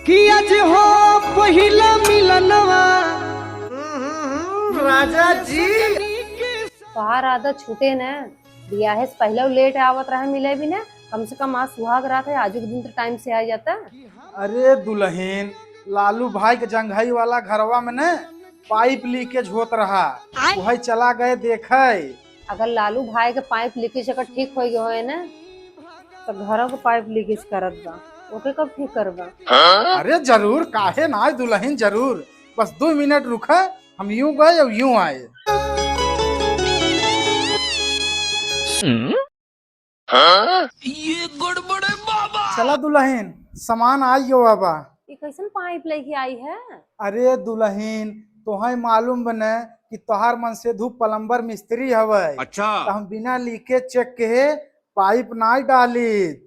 कि आज हो पहिला मिलनवा राजा जी। तोहार आदत छूटे न, बियाहे से पहले लेट आवत रहे मिले भी न। कम से कम आज सुहाग रात है, आजू के दिन तो टाइम से आ जाता। अरे दुल्हन, लालू भाई के जंघई वाला घरवा में न पाइप लीकेज होत रहा, वही चला गए देखे। अगर लालू भाई के पाइप लीकेज अगर ठीक हो गए है न, तो घरों के पाइप लीकेज करत बा, ओके कब ठीक करबा? अरे जरूर, काहे ना दुल्हन, जरूर। बस 2 मिनट रुका, हम यूं गए और यूं आए। ये गड़बड़ है बाबा। चला दुल्हन, सामान आइयो बाबा। ये कैसन पाइप लेके आई है? अरे दुल्हन, तोहे मालूम बने कि तोहार मन से धूप प्लम्बर मिस्त्री हवे। अच्छा, तो हम बिना लीकेज चेक के पाइप ना डाली।